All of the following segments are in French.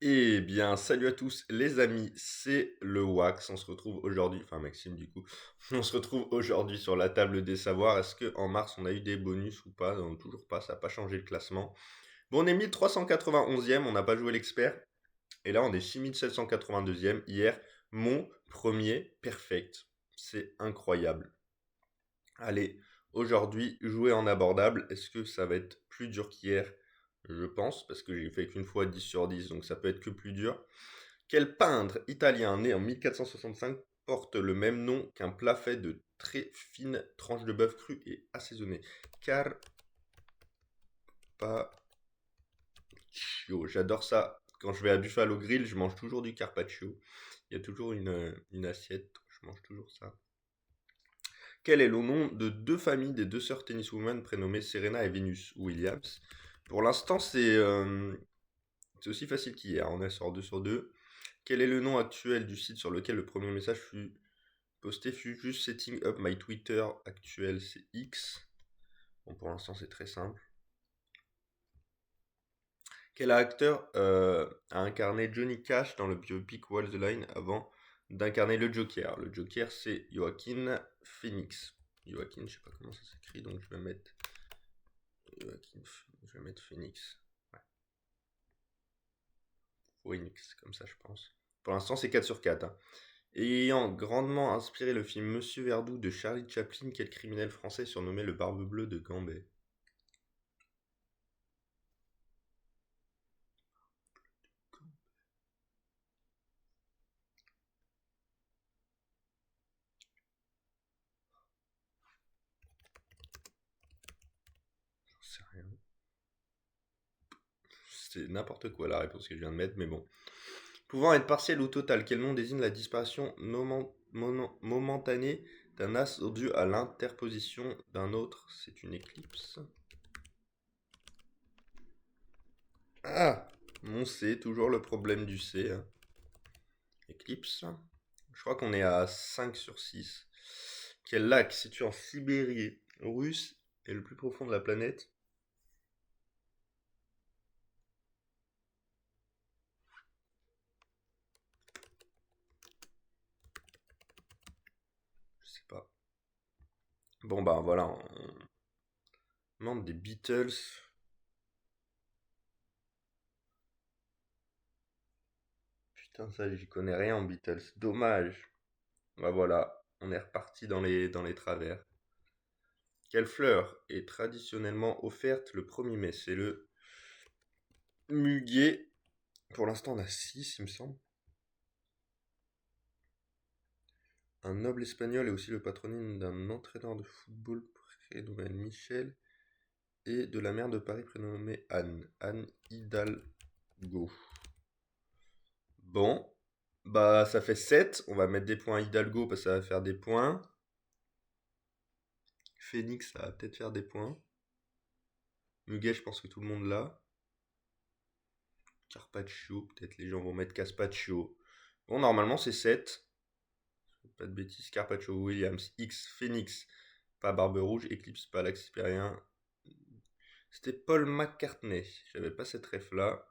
Eh bien, salut à tous les amis, c'est le Wax. On se retrouve aujourd'hui, enfin Maxime du coup, on se retrouve aujourd'hui sur la table des savoirs. Est-ce que en mars on a eu des bonus ou pas? Non, toujours pas, ça n'a pas changé le classement. Bon, on est 1391e, on n'a pas joué l'expert. Et là, on est 6782e. Hier, mon premier perfect. C'est incroyable. Allez, aujourd'hui, jouer en abordable. Est-ce que ça va être plus dur qu'hier? Je pense, parce que j'ai fait qu'une fois 10 sur 10, donc ça peut être que plus dur. Quel peintre italien né en 1465 porte le même nom qu'un plat fait de très fines tranches de bœuf cru et assaisonnées? Carpaccio. J'adore ça. Quand je vais à Buffalo Grill, je mange toujours du carpaccio. Il y a toujours une assiette, je mange toujours ça. Quel est le nom de deux familles des deux sœurs tenniswomen prénommées Serena et Venus Williams? Pour l'instant, c'est aussi facile qu'hier. On est sur 2 sur 2. Quel est le nom actuel du site sur lequel le premier message fut posté fut juste setting up my Twitter actuel, c'est X. Bon, pour l'instant, c'est très simple. Quel acteur a incarné Johnny Cash dans le biopic Walk the Line avant d'incarner le Joker? Le Joker, c'est Joaquin Phoenix. Joaquin, je sais pas comment ça s'écrit, donc je vais mettre Phoenix. Ouais, Phoenix, comme ça, je pense. Pour l'instant, c'est 4 sur 4, hein. Ayant grandement inspiré le film Monsieur Verdoux de Charlie Chaplin, quel criminel français surnommé le Barbe Bleue de Gambet? J'en sais rien. C'est n'importe quoi la réponse que je viens de mettre, mais bon. Pouvant être partielle ou totale, quel nom désigne la disparition momentanée d'un astre due à l'interposition d'un autre? C'est une éclipse. Ah, mon C, toujours le problème du C, hein. Éclipse. Je crois qu'on est à 5 sur 6. Quel lac situé en Sibérie russe est le plus profond de la planète? Je sais pas. Bon bah voilà, membre des Beatles. Putain, ça j'y connais rien en Beatles. Dommage. Bah voilà, on est reparti dans les travers. Quelle fleur est traditionnellement offerte le 1er mai? C'est le muguet. Pour l'instant, on a 6, il me semble. Un noble espagnol est aussi le patronyme d'un entraîneur de football prénommé Michel et de la maire de Paris prénommée Anne. Anne Hidalgo. Bon, bah ça fait 7. On va mettre des points à Hidalgo parce que ça va faire des points. Phoenix, ça va peut-être faire des points. Muguet, je pense que tout le monde l'a. Carpaccio, peut-être les gens vont mettre Caspaccio. Bon, normalement c'est 7. Pas de bêtises. Carpaccio, Williams, X, Phoenix, pas Barbe Rouge, Eclipse, pas Laxipérien. C'était Paul McCartney. J'avais pas cette ref là.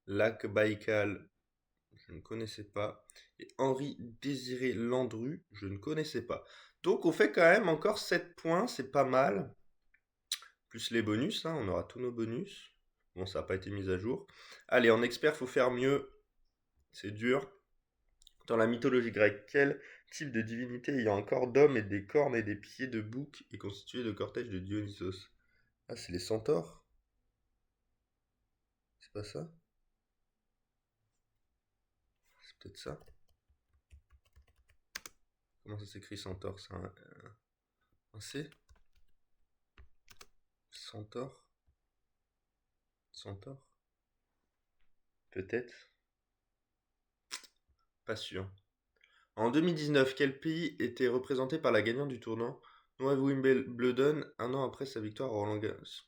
Lac Baïkal, je ne connaissais pas. Et Henri Désiré Landru, je ne connaissais pas. Donc on fait quand même encore 7 points, c'est pas mal. Plus les bonus, hein, on aura tous nos bonus. Bon, ça n'a pas été mis à jour. Allez, en expert, faut faire mieux. C'est dur. Dans la mythologie grecque, quel type de divinité ayant un corps d'homme et des cornes et des pieds de bouc est constitué de cortège de Dionysos? Ah, c'est les centaures? C'est pas ça? C'est peut-être ça? Comment ça s'écrit centaure? C'est un C? Centaure? Centaure? Peut-être? Pas sûr. En 2019, quel pays était représenté par la gagnante du tournoi Wimbledon un an après sa victoire à Roland Garros?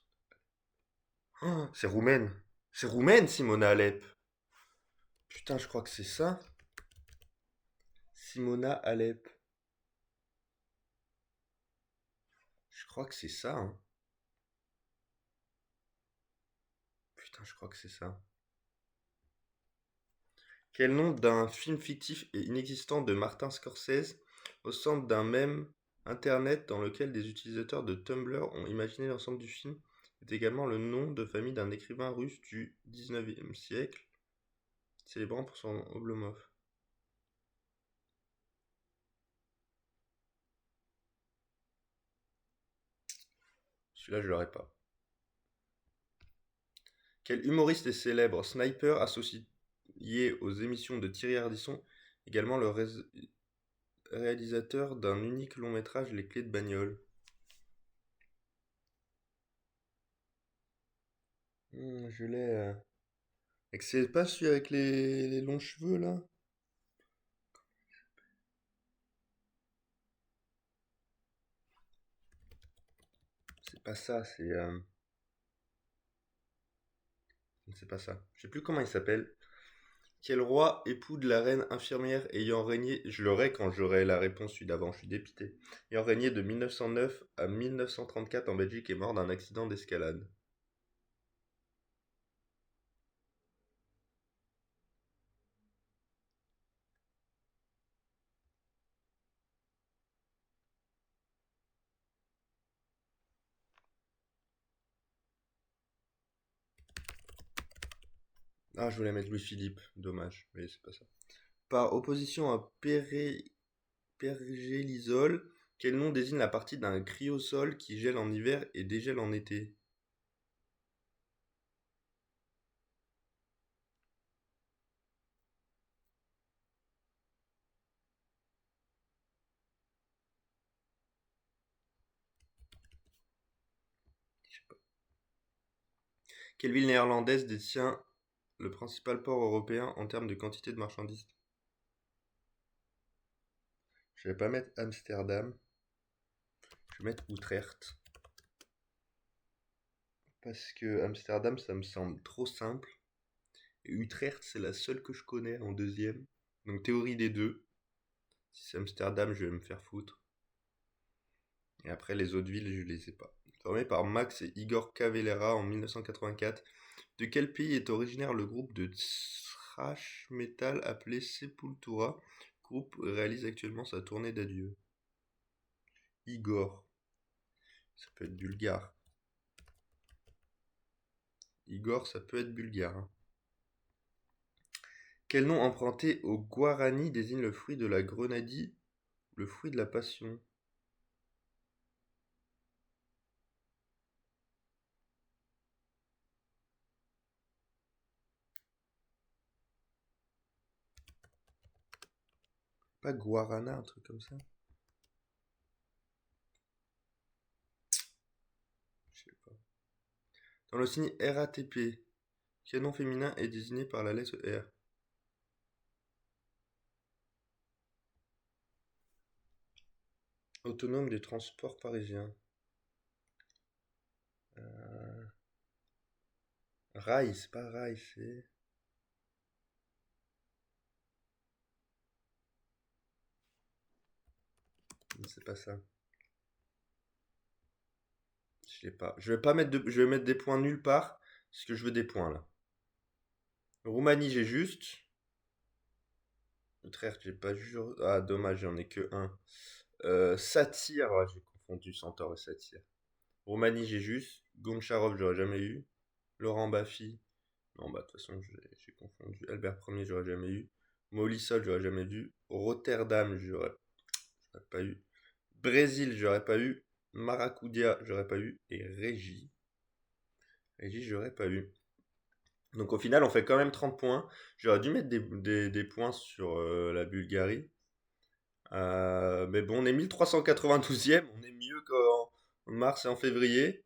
Oh, c'est roumaine. C'est roumaine, Simona Alep. Putain, je crois que c'est ça. Simona Alep. Je crois que c'est ça, hein. Putain, je crois que c'est ça. Quel nom d'un film fictif et inexistant de Martin Scorsese au centre d'un mème internet dans lequel des utilisateurs de Tumblr ont imaginé l'ensemble du film est également le nom de famille d'un écrivain russe du 19e siècle, célébrant pour son Oblomov. Celui-là, je l'aurais pas. Quel humoriste est célèbre sniper associé aux émissions de Thierry Ardisson, également le réalisateur d'un unique long métrage Les Clés de bagnole. Je l'ai. C'est pas celui avec les longs cheveux là? C'est pas ça, c'est pas ça. Je sais plus comment il s'appelle. Quel roi, époux de la reine infirmière ayant régné, je l'aurai quand j'aurai la réponse celui d'avant, je suis dépité, ayant régné de 1909 à 1934 en Belgique est mort d'un accident d'escalade. Ah, je voulais mettre Louis-Philippe, dommage, mais c'est pas ça. Par opposition à pergélisol, quel nom désigne la partie d'un cryosol qui gèle en hiver et dégèle en été? Je sais pas. Quelle ville néerlandaise détient le principal port européen en termes de quantité de marchandises? Je vais pas mettre Amsterdam, je vais mettre Utrecht. Parce que Amsterdam, ça me semble trop simple. Et Utrecht, c'est la seule que je connais en deuxième. Donc théorie des deux. Si c'est Amsterdam, je vais me faire foutre. Et après, les autres villes, je les ai pas. Formé par Max et Igor Cavalera en 1984. De quel pays est originaire le groupe de thrash metal appelé Sepultura? Le groupe réalise actuellement sa tournée d'adieu. Igor. Ça peut être bulgare. Igor, ça peut être bulgare, hein. Quel nom emprunté au guarani désigne le fruit de la grenadille, le fruit de la passion? Pas guarana, un truc comme ça? Je sais pas. Dans le signe RATP, quel nom féminin est désigné par la lettre R? Autonome des transports parisiens. Euh, Rail, c'est pas rail, c'est. C'est pas ça. Je sais pas. Je vais pas mettre je vais mettre des points nulle part, parce que je veux des points là. Roumanie, j'ai juste. Utrecht, j'ai pas juste. Ah, dommage, j'en ai que un. Satire, ouais, j'ai confondu Centaure et Satire. Roumanie, j'ai juste. Goncharov, j'aurais jamais eu. Laurent Baffy. Non, bah, de toute façon, j'ai confondu. Albert Ier, j'aurais jamais eu. Molisol, j'aurais jamais vu. Rotterdam, j'aurais pas eu. Brésil, j'aurais pas eu. Maracudia, j'aurais pas eu. Et Régie, j'aurais pas eu. Donc au final, on fait quand même 30 points. J'aurais dû mettre des points sur la Bulgarie. Mais bon, on est 1392e. On est mieux qu'en mars et en février.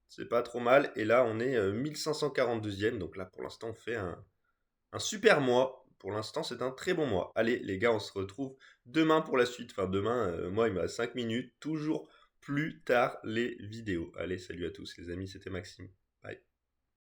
C'est pas trop mal. Et là, on est 1542e. Donc là, pour l'instant, on fait un super mois. Pour l'instant, c'est un très bon mois. Allez, les gars, on se retrouve demain pour la suite. Enfin, demain, moi, il me reste 5 minutes. Toujours plus tard les vidéos. Allez, salut à tous, les amis. C'était Maxime.